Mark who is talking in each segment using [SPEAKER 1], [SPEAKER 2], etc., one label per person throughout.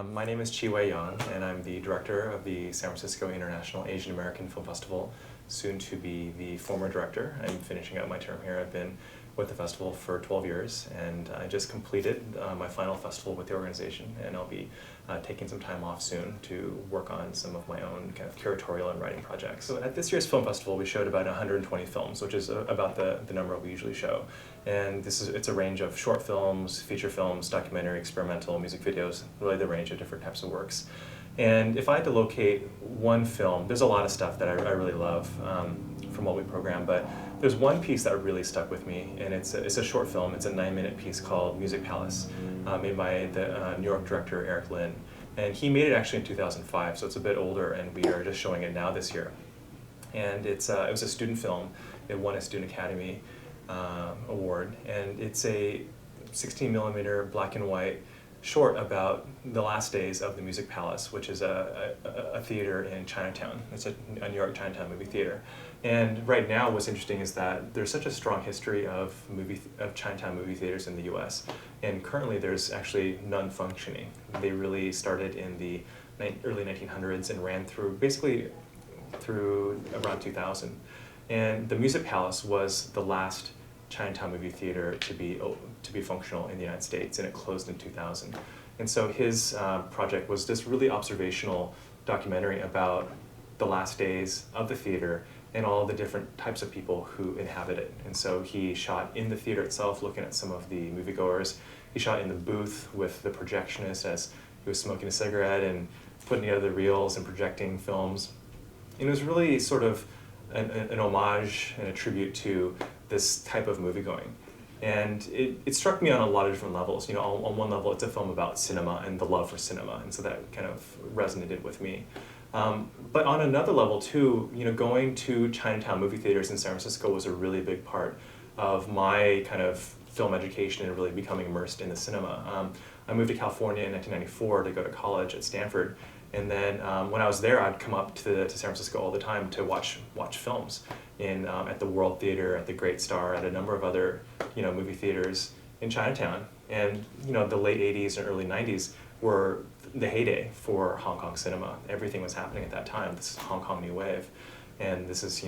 [SPEAKER 1] My name is Chi-hui Yang, and I'm the director of the San Francisco International Asian American Film Festival, soon to be the former director. I'm finishing up my term here. I've been with the festival for 12 years, and I just completed my final festival with the organization, and I'll be taking some time off soon to work on some of my own kind of curatorial and writing projects. So at this year's film festival, we showed about 120 films, which is about the number we usually show. And it's a range of short films, feature films, documentary, experimental, music videos, really the range of different types of works. And if I had to locate one film, there's a lot of stuff that I really love from what we program, but there's one piece that really stuck with me, and it's a short film. It's a 9-minute piece called Music Palace, made by the New York director Eric Lin. And he made it actually in 2005, so it's a bit older, and we are just showing it now this year. And it was a student film. It won a Student Academy Award, and it's a 16mm black and white short about the last days of the Music Palace, which is a theater in Chinatown. It's a New York Chinatown movie theater. And right now what's interesting is that there's such a strong history of Chinatown movie theaters in the US, and currently there's actually none functioning. They really started in the early 1900s and ran basically through around 2000. And the Music Palace was the last Chinatown movie theater to be functional in the United States, and it closed in 2000. And so his project was this really observational documentary about the last days of the theater and all the different types of people who inhabit it. And so he shot in the theater itself, looking at some of the moviegoers. He shot in the booth with the projectionist as he was smoking a cigarette and putting together the reels and projecting films. And it was really sort of an homage and a tribute to this type of moviegoing. And it struck me on a lot of different levels. You know, on one level, it's a film about cinema and the love for cinema, and so that kind of resonated with me. But on another level too, you know, going to Chinatown movie theaters in San Francisco was a really big part of my kind of film education and really becoming immersed in the cinema. I moved to California in 1994 to go to college at Stanford. And then when I was there, I'd come up to San Francisco all the time to watch films at the World Theater, at the Great Star, at a number of other movie theaters in Chinatown. And the late 80s and early 90s were the heyday for Hong Kong cinema. Everything was happening at that time. This is Hong Kong New Wave. And this is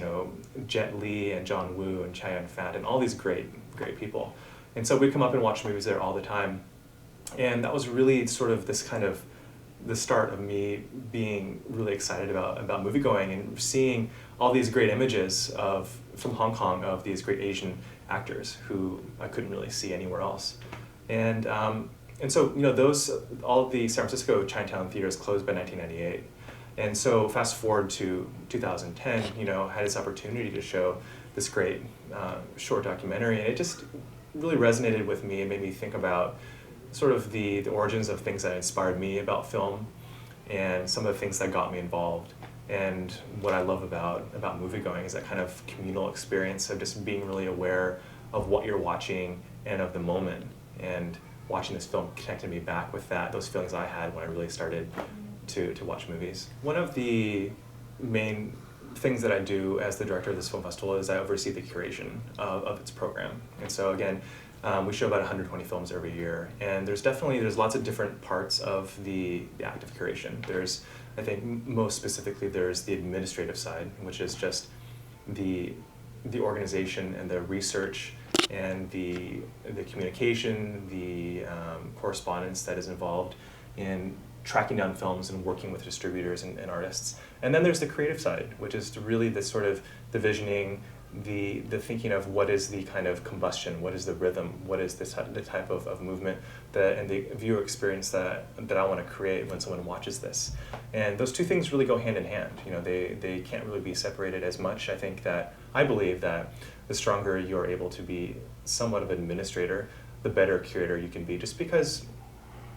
[SPEAKER 1] Jet Li and John Woo and Chow Yun-fat and all these great people. And so we'd come up and watch movies there all the time. And that was really sort of this kind of the start of me being really excited about moviegoing and seeing all these great images from Hong Kong of these great Asian actors who I couldn't really see anywhere else. And so all of the San Francisco Chinatown theaters closed by 1998. And so fast forward to 2010, I had this opportunity to show this great short documentary, and it just really resonated with me and made me think about sort of the origins of things that inspired me about film and some of the things that got me involved. And what I love about moviegoing is that kind of communal experience of just being really aware of what you're watching and of the moment. And watching this film connected me back with those feelings I had when I really started to watch movies. One of the main things that I do as the director of this film festival is I oversee the curation of its program. And so again, we show about 120 films every year, and there's lots of different parts of the act of curation. I think most specifically, there's the administrative side, which is just the organization and the research and the communication, the correspondence that is involved in tracking down films and working with distributors and artists. And then there's the creative side, which is really the sort of the visioning, the thinking of what is the kind of combustion, what is the rhythm, what is the type of movement and the viewer experience that I want to create when someone watches this. And those two things really go hand in hand. They can't really be separated as much. I believe that the stronger you're able to be somewhat of an administrator, the better curator you can be, just because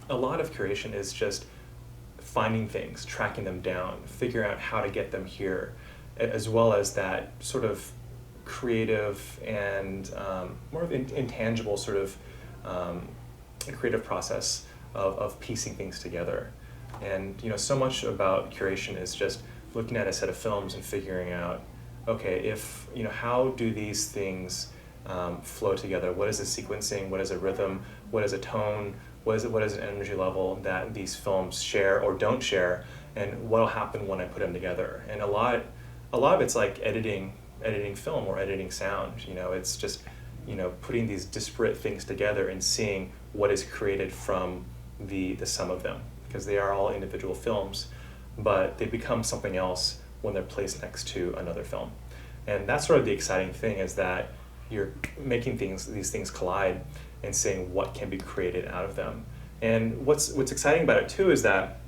[SPEAKER 1] a lot of curation is just finding things, tracking them down, figuring out how to get them here, as well as that sort of creative and more of intangible sort of creative process of piecing things together. And so much about curation is just looking at a set of films and figuring out, okay, how do these things flow together? What is a sequencing? What is a rhythm? What is a tone? what is an energy level that these films share or don't share, and what'll happen when I put them together. And a lot of it's like editing film or editing sound. It's just putting these disparate things together and seeing what is created from the sum of them, because they are all individual films, but they become something else when they're placed next to another film. And that's sort of the exciting thing, is that you're making these things collide and seeing what can be created out of them. And what's exciting about it too is that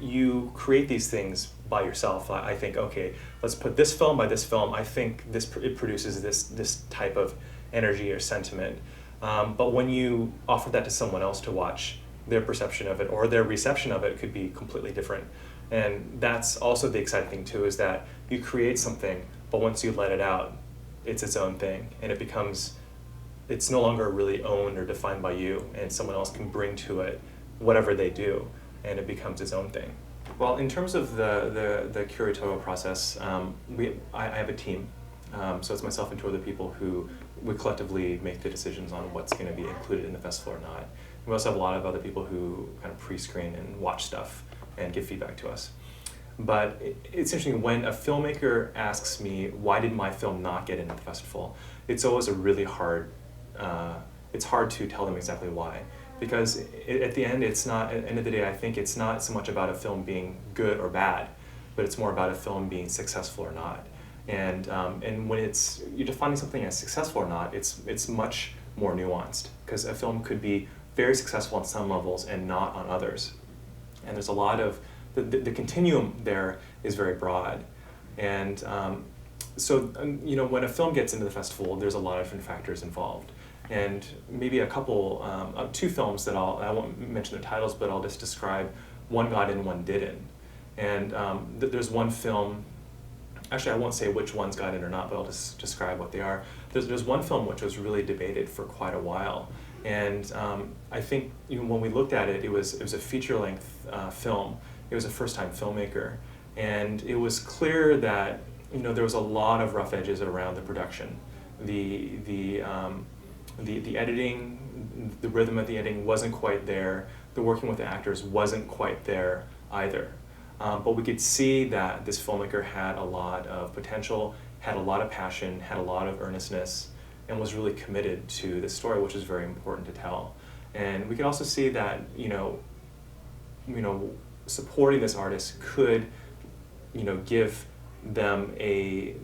[SPEAKER 1] you create these things by yourself. I think, okay, let's put this film by this film. I think it produces this type of energy or sentiment. But when you offer that to someone else to watch, their perception of it or their reception of it could be completely different. And that's also the exciting thing too, is that you create something, but once you let it out, it's its own thing, and it's no longer really owned or defined by you, and someone else can bring to it whatever they do, and it becomes its own thing. Well, in terms of the curatorial process, I have a team, so it's myself and two other people who we collectively make the decisions on what's going to be included in the festival or not. We also have a lot of other people who kind of pre-screen and watch stuff and give feedback to us. But it's interesting, when a filmmaker asks me, why did my film not get into the festival, it's always it's hard to tell them exactly why. Because at the end of the day, I think it's not so much about a film being good or bad, but it's more about a film being successful or not. And when you're defining something as successful or not, it's much more nuanced, because a film could be very successful on some levels and not on others. And there's a lot of, the continuum there is very broad. And when a film gets into the festival, there's a lot of different factors involved. And maybe a couple, two films that I won't mention their titles, but I'll just describe. One got in, one didn't. And there's one film, actually I won't say which ones got in or not, but I'll just describe what they are. There's one film which was really debated for quite a while. And I think when we looked at it, it was a feature-length film. It was a first-time filmmaker. And it was clear that there was a lot of rough edges around the production. The editing, the rhythm of the editing wasn't quite there. The working with the actors wasn't quite there either. But we could see that this filmmaker had a lot of potential, had a lot of passion, had a lot of earnestness, and was really committed to this story, which is very important to tell. And we could also see that supporting this artist could give them the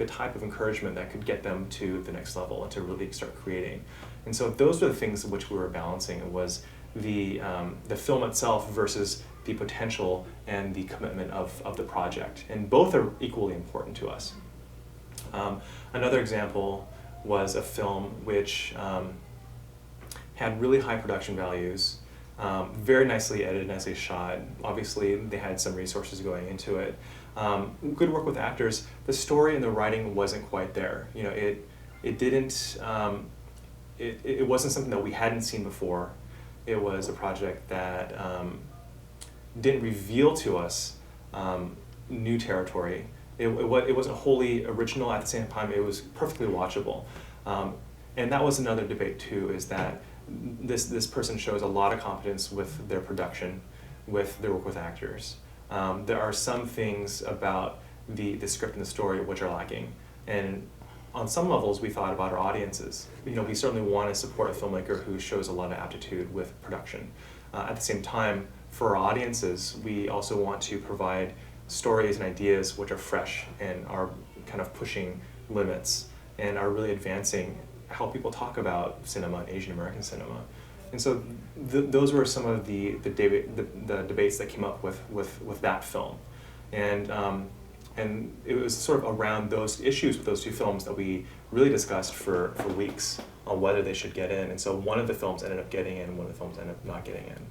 [SPEAKER 1] type of encouragement that could get them to the next level and to really start creating. And so those were the things which we were balancing. It was the film itself versus the potential and the commitment of the project. And both are equally important to us. Another example was a film which had really high production values, very nicely edited, nicely shot. Obviously, they had some resources going into it. Good work with actors. The story and the writing wasn't quite there. It didn't. It wasn't something that we hadn't seen before. It was a project that didn't reveal to us new territory. It wasn't wholly original. At the same time, it was perfectly watchable. And that was another debate too, is that this person shows a lot of competence with their production, with their work with actors. There are some things about the script and the story which are lacking. And on some levels, we thought about our audiences. We certainly want to support a filmmaker who shows a lot of aptitude with production. At the same time, for our audiences, we also want to provide stories and ideas which are fresh and are kind of pushing limits and are really advancing how people talk about cinema and Asian American cinema. And so those were some of the debates that came up with that film. And it was sort of around those issues with those two films that we really discussed for weeks on whether they should get in. And so one of the films ended up getting in, one of the films ended up not getting in.